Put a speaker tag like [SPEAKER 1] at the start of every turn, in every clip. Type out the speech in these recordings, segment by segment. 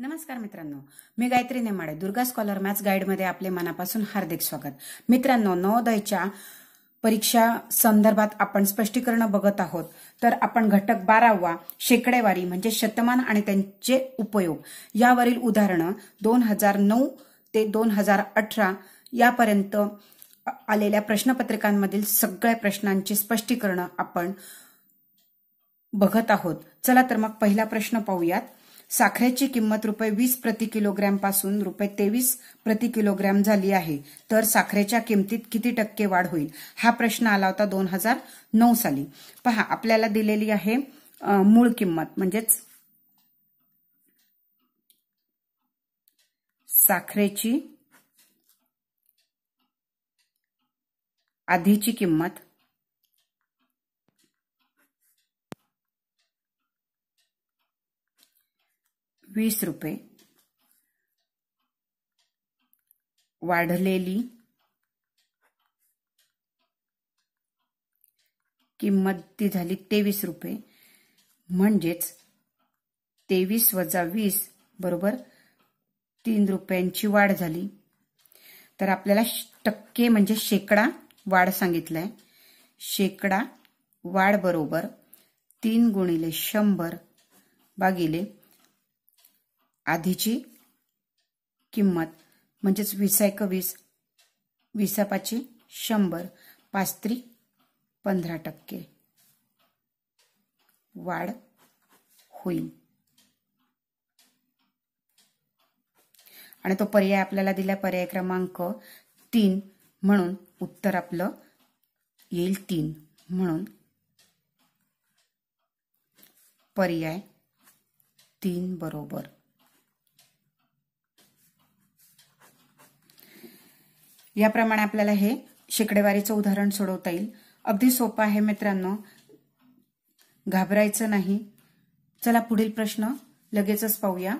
[SPEAKER 1] नमस्कार मित्रांनो, मी Gayatri Nemade Durga scholar maths गाईडमध्ये आपले मनापासून हार्दिक स्वागत. मित्रांनो, नवोदयच्या परीक्षा संदर्भात आपण स्पष्टीकरण बघत आहोत. तर आपण घटक 12वा शेकडेवारी म्हणजे शतमान आणि त्यांचे उपयोग यावरील उदाहरणं 2009 ते 2018 यापर्यंत आलेल्या प्रश्नपत्रिकांमधील सगळ्या प्रश्नांची स्पष्टीकरण आपण बघत आहोत. चला तर मग पहिला प्रश्न पाहूयात. साखरेची किंमत ₹20 प्रति किलोग्रॅम पासून ₹23 प्रति किलोग्रॅम झाली आहे, तर साखरेच्या किमतीत किती टक्के वाढ होईल? हा प्रश्न आला होता 2009 साली. पहा, आपल्याला दिलेली आहे मूळ किंमत म्हणजेच साखरेची आधीची किंमत ₹20, वाढलेली किंमत ती झाली ₹23, म्हणजेच 23 वजा 20 बरोबर ₹3 वाढ झाली. तर आपल्याला टक्के म्हणजे शेकडा वाढ सांगितलंय. शेकडा वाढ बरोबर 3 गुणिले 100 भागिले आधीची किंमत म्हणजेच 20 20 100 5 15% वाढ होईल. आणि तो पर्याय आपल्याला दिला पर्याय क्रमांक 3, म्हणून उत्तर आपलं येईल 3. म्हणून पर्याय 3 बरोबर. याप्रमाणे आपल्याला हे शेकडेवारीचं उदाहरण सोडवता येईल. अगदी सोपं आहे मित्रांनो, घाबरायचं नाही. चला पुढील प्रश्न लगेचच पाहूया.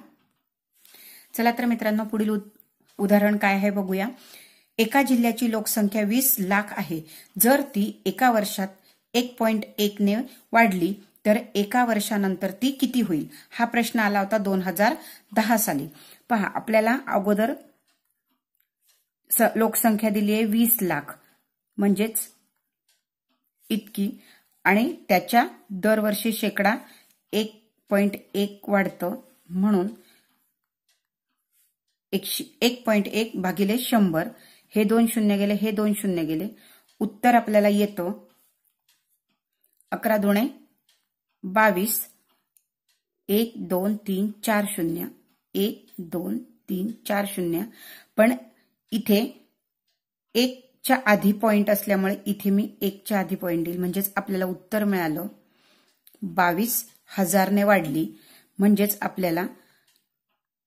[SPEAKER 1] चला तर मित्रांनो, पुढील उदाहरण काय आहे बघूया. एका जिल्ह्याची लोकसंख्या 20 लाख आहे. जर ती एका वर्षात 1.1 ने वाढली तर एका वर्षानंतर ती किती होईल? हा प्रश्न आला होता 2010 साली. पहा, आपल्याला अगोदर लोकसंख्या दिली आहे 20 लाख म्हणजेच इतकी, आणि त्याच्या दरवर्षी शेकडा 1.1 वाढतं, म्हणून 1.1 भागिले 100. हे 2 शून्य गेले, हे 2 शून्य गेले. उत्तर आपल्याला येतं 11 दुणे 22. 1 2 3 4 शून्य, 1 2 3 4 शून्य. पण इथे 1च्या आधी पॉइंट असल्यामुळे इथे मी 1च्या आधी पॉइंट देईल, म्हणजेच आपल्याला उत्तर मिळालं 22,000 ने वाढली. म्हणजेच आपल्याला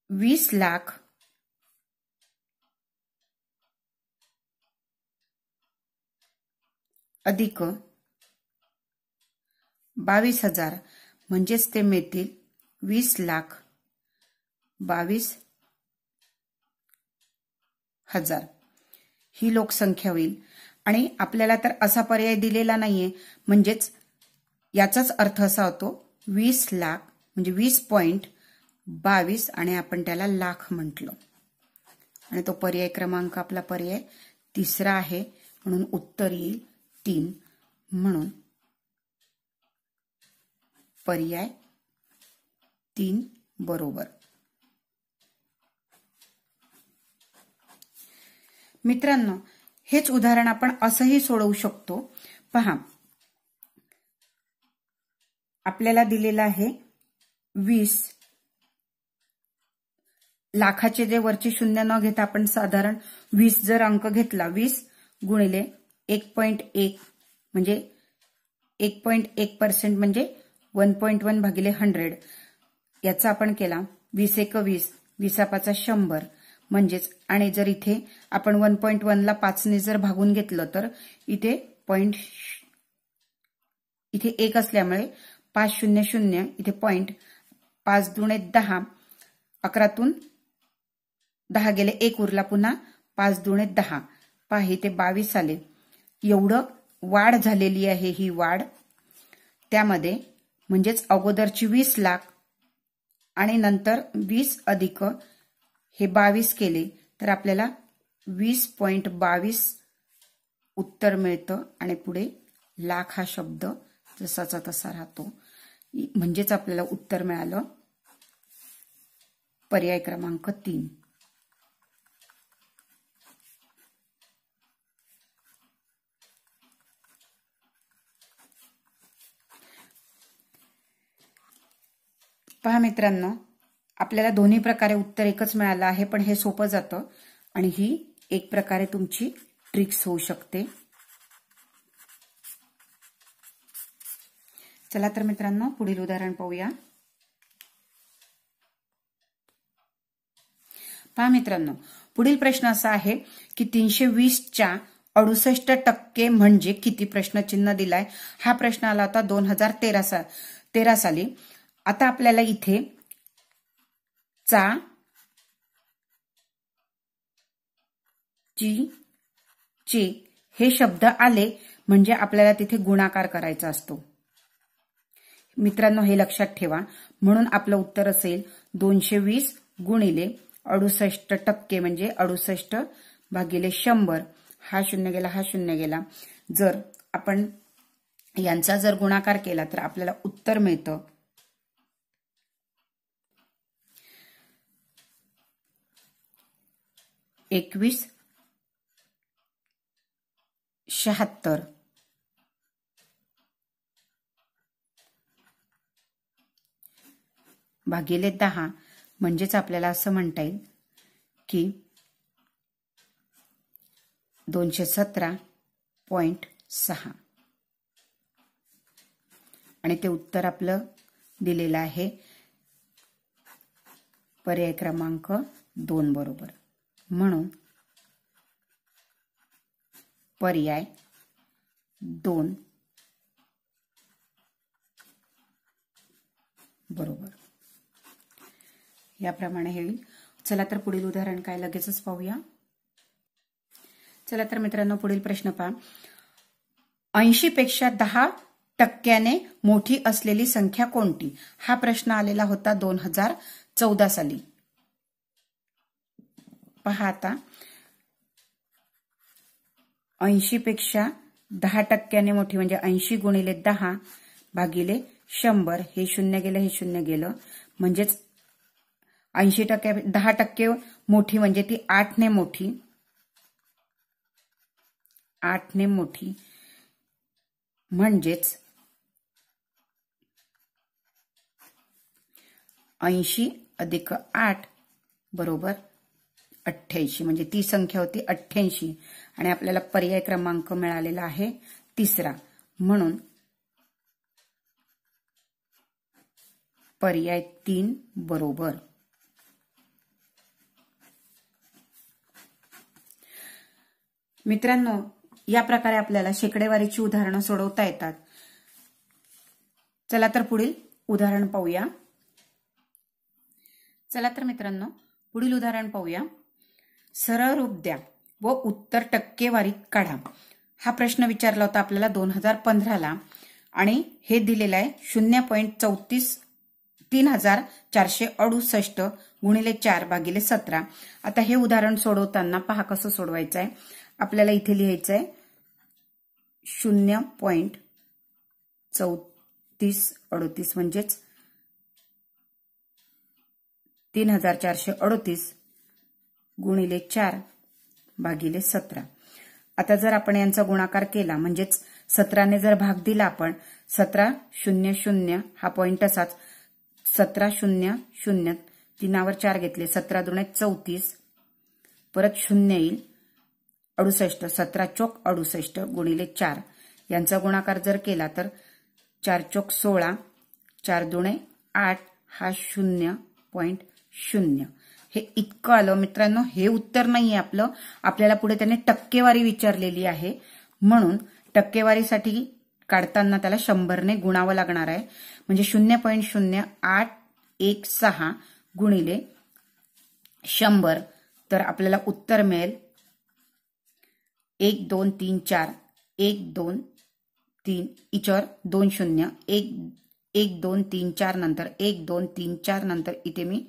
[SPEAKER 1] 20 लाख अधिक 22,000 म्हणजेच ते मिळतील 20,22,000 ही लोकसंख्या होईल. आणि आपल्याला तर असा पर्याय दिलेला नाहीये, म्हणजेच याचाच अर्थ असा होतो 20 लाख म्हणजे 20.22 आणि आपण त्याला लाख म्हटलं. आणि तो पर्याय क्रमांक आपला पर्याय 3 आहे, म्हणून उत्तर येईल 3. म्हणून पर्याय 3 बरोबर. मित्रांनो, हेच उदाहरण आपण असंही सोडवू शकतो. पहा, आपल्याला दिलेलं आहे 20 लाखाचे जे वरचे शून्य न घेता आपण साधारण 20 जर अंक घेतला, 20 गुणिले 1.1 म्हणजे 1.1% म्हणजे 1.1 भागिले 100 याचा आपण केला. 20 1 20, 20 5 100 म्हणजेच. आणि जर इथे आपण 1.1 ला 5 ने जर भागून घेतलं तर इथे इथे 1 असल्यामुळे 500 इथे पॉइंट 5 दुणे 10. 11तून 10 गेले, 1 उरला, पुन्हा 5 दुणे 10. पहा, इथे 22 आले. एवढं वाढ झालेली आहे ही वाढ त्यामध्ये. म्हणजेच अगोदरची 20 लाख आणि नंतर 20 अधिक हे 22 केले तर आपल्याला 20.22 उत्तर मिळतं आणि पुढे लाख हा शब्द जसाचा तसा राहतो. म्हणजेच आपल्याला उत्तर मिळालं पर्याय क्रमांक 3. पहा मित्रांनो, आपल्याला दोन्ही प्रकारे उत्तर एकच मिळालं आहे, पण हे सोपं जातं आणि ही एक प्रकारे तुमची ट्रिक्स होऊ शकते. चला तर मित्रांनो, पुढील उदाहरण पाहूया. पहा मित्रांनो, पुढील प्रश्न असा आहे की 320च्या 68% म्हणजे किती? प्रश्नचिन्ह दिलाय. हा प्रश्न आला होता 2013 साली. आता आपल्याला इथे चा, ची, चे हे शब्द आले म्हणजे आपल्याला तिथे गुणाकार करायचा असतो. मित्रांनो, हे लक्षात ठेवा. म्हणून आपलं उत्तर असेल 220 गुणिले 68% म्हणजे 68 भागिले 100. हा शून्य गेला, हा शून्य गेला. जर आपण यांचा जर गुणाकार केला तर आपल्याला उत्तर मिळतं 2176 भागिले 10. म्हणजेच आपल्याला असं म्हणता येईल की 217.6 आणि ते उत्तर आपलं दिलेलं आहे पर्याय क्रमांक 2 बरोबर. म्हणून पर्याय 2 बरोबर. याप्रमाणे होईल. चला तर पुढील उदाहरण काय लगेचच पाहूया. चला तर मित्रांनो, पुढील प्रश्न पहा. 80 पेक्षा 10% मोठी असलेली संख्या कोणती? हा प्रश्न आलेला होता 2014 साली. पहा आता, 80 पेक्षा 10% मोठी म्हणजे 80 गुणिले 10 भागिले 100. हे शून्य गेलं, हे शून्य गेलं. म्हणजेच 80% 10% मोठी म्हणजे ती 8 ने मोठी. 8 ने मोठी म्हणजेच 80 अधिक 8 बरोबर 88. म्हणजे ती संख्या होती 88 आणि आपल्याला पर्याय क्रमांक मिळालेला आहे 3. म्हणून पर्याय 3 बरोबर. मित्रांनो, या प्रकारे आपल्याला शेकडेवारीची उदाहरणं सोडवता येतात. चला तर पुढील उदाहरण पाहूया. चला तर मित्रांनो, पुढील उदाहरण पाहूया. सरळ रूप द्या व उत्तर टक्केवारीत काढा. हा प्रश्न विचारला होता आपल्याला 2015 ला आणि हे दिलेलं आहे 3468 गुणिले 4 भागिले 17. आता हे उदाहरण सोडवताना पहा कसं सोडवायचं आहे. आपल्याला इथे लिहायचं आहे 0.3438 म्हणजेच 3438 गुणिले 4 भागिले 17. आता जर आपण यांचा गुणाकार केला म्हणजेच 17 ने जर भाग दिला आपण 1700 हा पॉइंट असाच 1700 3 वर 4 घेतले 17 दुणे 34 परत 0 येईल 68 17 चोक 68 गुणिले 4 यांचा गुणाकार जर केला तर 4 चोक 16 4 दुणे 8 हा 0.0. हे इतकं आलं मित्रांनो. हे उत्तर नाहीये आपलं. आपल्याला पुढे त्याने टक्केवारी विचारलेली आहे. म्हणून टक्केवारीसाठी काढताना त्याला 100 ने गुणावं लागणार आहे. म्हणजे 0.0816 गुणिले 100 तर आपल्याला उत्तर मिळेल 1 2 3 4 1 2 3 इचर 2 0 1 1 2 3 4 नंतर 1 2 3 4 नंतर इथे मी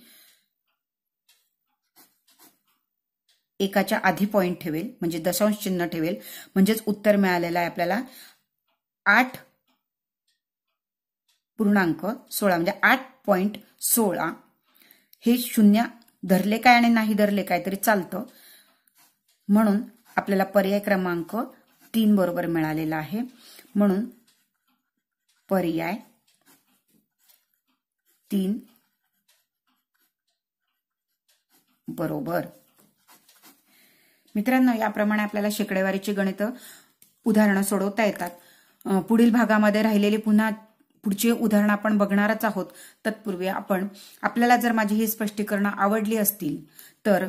[SPEAKER 1] एकाच्या आधी पॉइंट ठेवेल, म्हणजे दशांश चिन्ह ठेवेल, म्हणजेच उत्तर मिळालेलं आहे आपल्याला 8.16 म्हणजे 8.16. हे शून्य धरले काय आणि नाही धरले काय तरी चालतं, म्हणून आपल्याला पर्याय क्रमांक 3 बरोबर मिळालेला आहे. म्हणून पर्याय 3 बरोबर. मित्रांनो, याप्रमाणे आपल्याला शेकडेवारीची गणितं उदाहरणं सोडवता येतात. पुढील भागामध्ये राहिलेली पुढची उदाहरणं आपण बघणारच आहोत. तत्पूर्वी आपल्याला जर माझी ही स्पष्टीकरणं आवडली असतील तर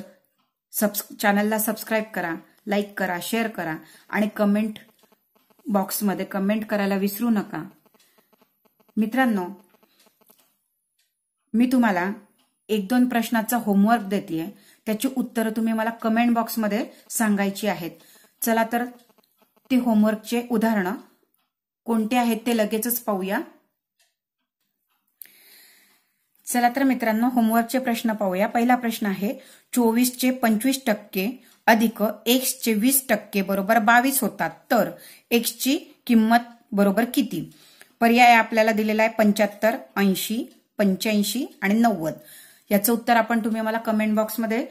[SPEAKER 1] चॅनलला सबस्क्राईब करा, लाईक करा, शेअर करा आणि कमेंट बॉक्समध्ये कमेंट करायला विसरू नका. मित्रांनो, मी तुम्हाला 1-2 प्रश्नाचा होमवर्क देतेय, त्याची उत्तरं तुम्ही मला कमेंट बॉक्समध्ये सांगायची आहेत. चला तर ते होमवर्कचे उदाहरणं कोणते आहेत ते लगेचच पाहूया. चला तर मित्रांनो, होमवर्कचे प्रश्न पाहूया. पहिला प्रश्न आहे 24चे 25% अधिक x चे 20% बरोबर 22 होतात, तर x ची किंमत बरोबर किती? पर्याय आपल्याला दिलेला आहे 75, 80, 85 आणि 90. याचं उत्तर तुम्ही मला कमेंट बॉक्समध्ये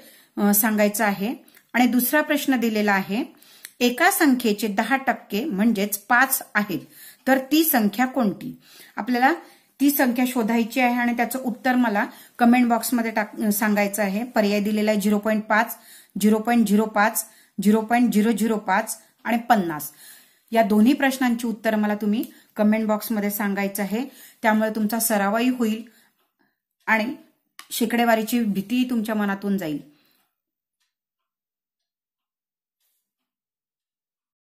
[SPEAKER 1] सांगायचं आहे. आणि दुसरा प्रश्न दिलेला आहे एका संख्येचे 10% म्हणजेच 5 आहेत, तर ती संख्या कोणती? आपल्याला ती संख्या शोधायची आहे आणि त्याचं उत्तर मला कमेंट बॉक्समध्ये सांगायचं आहे. पर्याय दिलेला आहे 0.5, 0.05, 0.005 आणि 50. या दोन्ही प्रश्नांची उत्तर मला तुम्ही कमेंट बॉक्समध्ये सांगायचं आहे. त्यामुळे तुमचा सरावही होईल आणि शेकडेवारीची भीती तुमच्या मनातून जाईल.